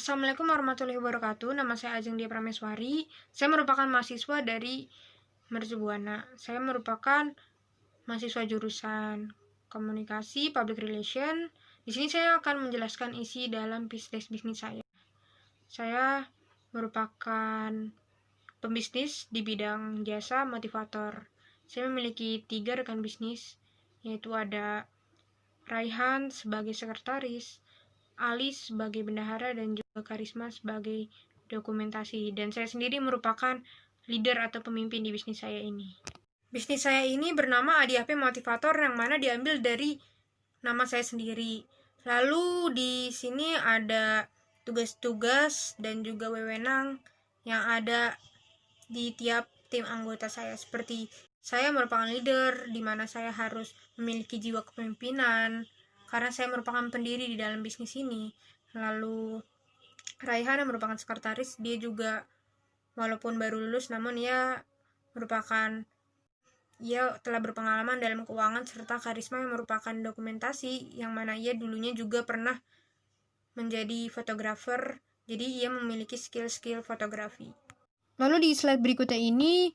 Assalamualaikum warahmatullahi wabarakatuh. Nama saya Ajeng Dia Prameswari. Saya merupakan mahasiswa dari Mercubuana. Saya merupakan mahasiswa jurusan Komunikasi Public Relation. Di sini saya akan menjelaskan isi dalam bisnis saya. Saya merupakan pembisnis di bidang jasa motivator. Saya memiliki 3 rekan bisnis, yaitu ada Raihan sebagai sekretaris, Alis sebagai bendahara, dan juga Karisma sebagai dokumentasi. Dan saya sendiri merupakan leader atau pemimpin di bisnis saya ini. Bisnis saya ini bernama ADHP Motivator, yang mana diambil dari nama saya sendiri. Lalu di sini ada tugas-tugas dan juga wewenang yang ada di tiap tim anggota saya. Seperti saya merupakan leader, di mana saya harus memiliki jiwa kepemimpinan, karena saya merupakan pendiri di dalam bisnis ini. Lalu Raihan yang merupakan sekretaris, dia juga walaupun baru lulus, namun ia telah berpengalaman dalam keuangan, serta Karisma yang merupakan dokumentasi, yang mana ia dulunya juga pernah menjadi fotografer, jadi ia memiliki skill-skill fotografi. Lalu di slide berikutnya ini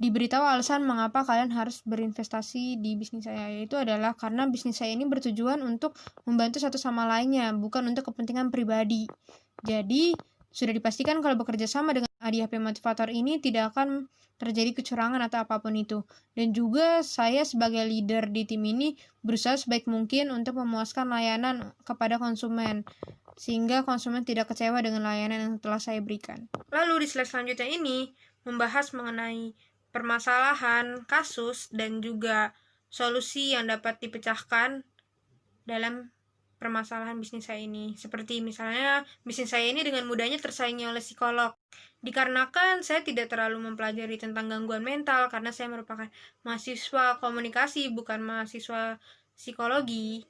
diberitahu alasan mengapa kalian harus berinvestasi di bisnis saya, yaitu adalah karena bisnis saya ini bertujuan untuk membantu satu sama lainnya, bukan untuk kepentingan pribadi. Jadi, sudah dipastikan kalau bekerja sama dengan ADHP Motivator ini tidak akan terjadi kecurangan atau apapun itu. Dan juga saya sebagai leader di tim ini berusaha sebaik mungkin untuk memuaskan layanan kepada konsumen, sehingga konsumen tidak kecewa dengan layanan yang telah saya berikan. Lalu di slide selanjutnya ini membahas mengenai permasalahan, kasus, dan juga solusi yang dapat dipecahkan dalam permasalahan bisnis saya ini. Seperti misalnya, bisnis saya ini dengan mudahnya tersaingi oleh psikolog. Dikarenakan saya tidak terlalu mempelajari tentang gangguan mental, karena saya merupakan mahasiswa komunikasi, bukan mahasiswa psikologi.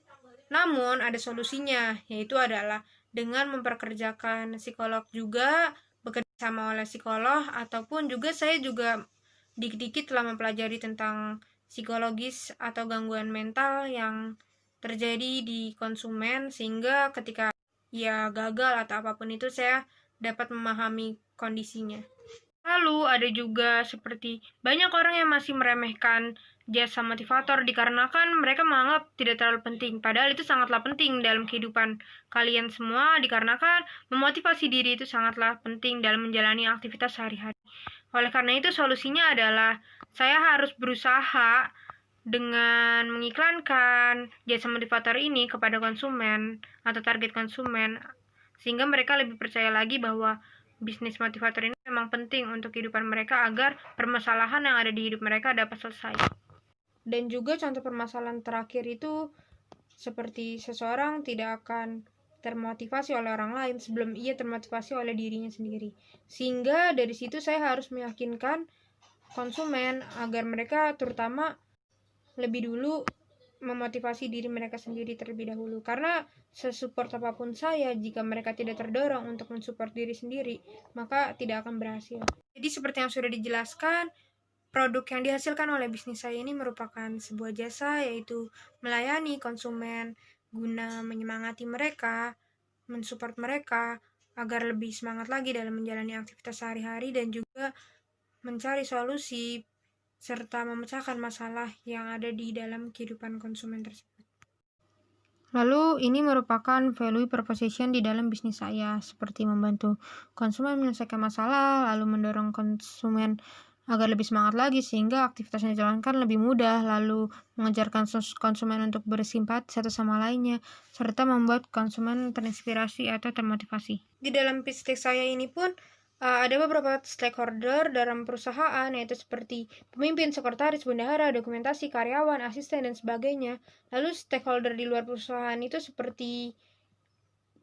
Namun, ada solusinya, yaitu adalah dengan memperkerjakan psikolog juga, bekerja sama oleh psikolog, ataupun juga saya juga dikit-dikit telah mempelajari tentang psikologis atau gangguan mental yang terjadi di konsumen, sehingga ketika ia gagal atau apapun itu saya dapat memahami kondisinya. Lalu ada juga seperti banyak orang yang masih meremehkan jasa motivator dikarenakan mereka menganggap tidak terlalu penting, padahal itu sangatlah penting dalam kehidupan kalian semua, dikarenakan memotivasi diri itu sangatlah penting dalam menjalani aktivitas sehari-hari. Oleh karena itu solusinya adalah saya harus berusaha dengan mengiklankan jasa motivator ini kepada konsumen atau target konsumen, sehingga mereka lebih percaya lagi bahwa bisnis motivator ini memang penting untuk kehidupan mereka agar permasalahan yang ada di hidup mereka dapat selesai. Dan juga contoh permasalahan terakhir itu seperti seseorang tidak akan termotivasi oleh orang lain sebelum ia termotivasi oleh dirinya sendiri. Sehingga dari situ saya harus meyakinkan konsumen agar mereka terutama lebih dulu memotivasi diri mereka sendiri terlebih dahulu. Karena sesupport apapun saya, jika mereka tidak terdorong untuk mensupport diri sendiri, maka tidak akan berhasil. Jadi seperti yang sudah dijelaskan, produk yang dihasilkan oleh bisnis saya ini merupakan sebuah jasa, yaitu melayani konsumen guna menyemangati mereka, mensupport mereka agar lebih semangat lagi dalam menjalani aktivitas sehari-hari, dan juga mencari solusi serta memecahkan masalah yang ada di dalam kehidupan konsumen tersebut. Lalu ini merupakan value proposition di dalam bisnis saya, seperti membantu konsumen menyelesaikan masalah, lalu mendorong konsumen agar lebih semangat lagi sehingga aktivitasnya dijalankan lebih mudah, lalu mengajarkan konsumen untuk bersimpati satu sama lainnya, serta membuat konsumen terinspirasi atau termotivasi. Di dalam bisnis saya ini pun ada beberapa stakeholder dalam perusahaan, yaitu seperti pemimpin, sekretaris, bendahara, dokumentasi, karyawan, asisten, dan sebagainya. Lalu stakeholder di luar perusahaan itu seperti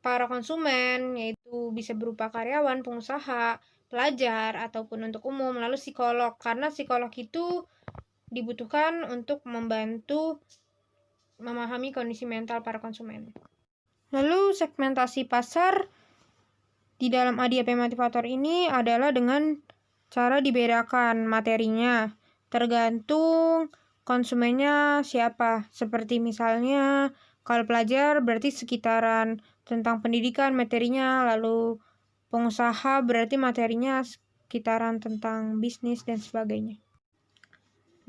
para konsumen, yaitu bisa berupa karyawan, pengusaha, pelajar, ataupun untuk umum. Lalu psikolog, karena psikolog itu dibutuhkan untuk membantu memahami kondisi mental para konsumen. Lalu segmentasi pasar di dalam ADHP Motivator ini adalah dengan cara dibedakan materinya, tergantung konsumennya siapa. Seperti misalnya kalau pelajar berarti sekitaran tentang pendidikan materinya, lalu pengusaha berarti materinya sekitaran tentang bisnis dan sebagainya.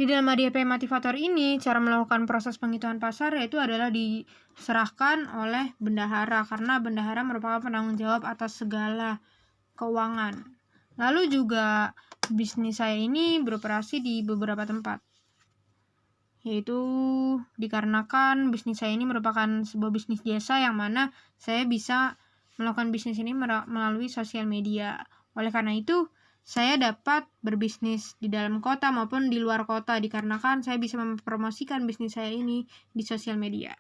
Di dalam ADHP motivator ini, cara melakukan proses penghitungan pasar yaitu adalah diserahkan oleh bendahara, karena bendahara merupakan penanggung jawab atas segala keuangan. Lalu juga bisnis saya ini beroperasi di beberapa tempat, yaitu dikarenakan bisnis saya ini merupakan sebuah bisnis jasa yang mana saya bisa melakukan bisnis ini melalui sosial media. Oleh karena itu, saya dapat berbisnis di dalam kota maupun di luar kota dikarenakan saya bisa mempromosikan bisnis saya ini di sosial media.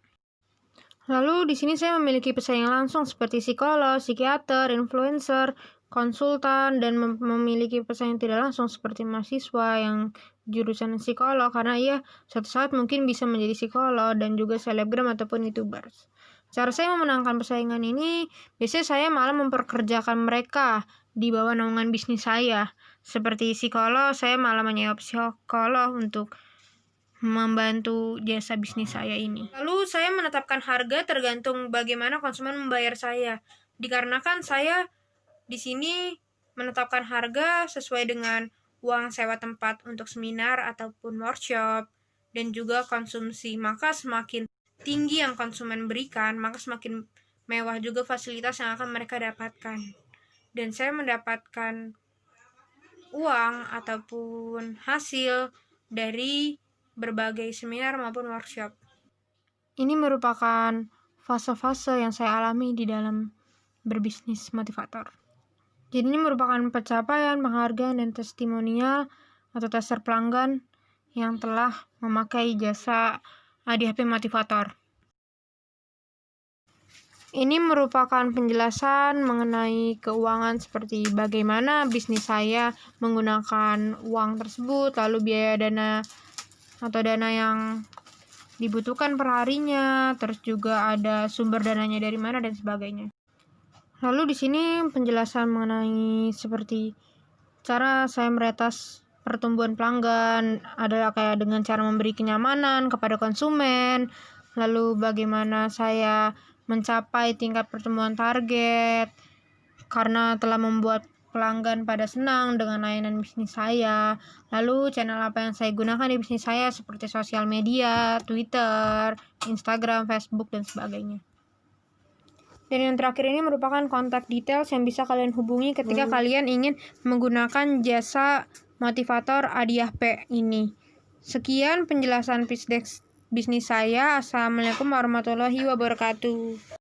Lalu di sini saya memiliki pesaing langsung seperti psikolog, psikiater, influencer, konsultan, dan memiliki pesaing tidak langsung seperti mahasiswa yang jurusan psikolog, karena ia suatu saat mungkin bisa menjadi psikolog, dan juga selebgram ataupun YouTubers. Cara saya memenangkan persaingan ini, biasanya saya malah memperkerjakan mereka di bawah naungan bisnis saya. Seperti psikolog, saya malah menyewa psikolog untuk membantu jasa bisnis saya ini. Lalu saya menetapkan harga tergantung bagaimana konsumen membayar saya. Dikarenakan saya di sini menetapkan harga sesuai dengan uang sewa tempat untuk seminar ataupun workshop dan juga konsumsi. Maka semakin tinggi yang konsumen berikan, maka semakin mewah juga fasilitas yang akan mereka dapatkan. Dan saya mendapatkan uang ataupun hasil dari berbagai seminar maupun workshop. Ini merupakan fase-fase yang saya alami di dalam berbisnis motivator. Jadi ini merupakan pencapaian, penghargaan, dan testimonial atau tester pelanggan yang telah memakai jasa ADHP motivator. Ini merupakan penjelasan mengenai keuangan seperti bagaimana bisnis saya menggunakan uang tersebut, lalu biaya dana atau dana yang dibutuhkan per harinya, terus juga ada sumber dananya dari mana dan sebagainya. Lalu di sini penjelasan mengenai seperti cara saya meretas pertumbuhan pelanggan adalah kayak dengan cara memberi kenyamanan kepada konsumen, lalu bagaimana saya mencapai tingkat pertumbuhan target karena telah membuat pelanggan pada senang dengan layanan bisnis saya. Lalu channel apa yang saya gunakan di bisnis saya seperti sosial media, Twitter, Instagram, Facebook, dan sebagainya. Dan yang terakhir ini merupakan kontak details yang bisa kalian hubungi ketika kalian ingin menggunakan jasa motivator ADHP ini. Sekian penjelasan pitch deck bisnis saya. Assalamualaikum warahmatullahi wabarakatuh.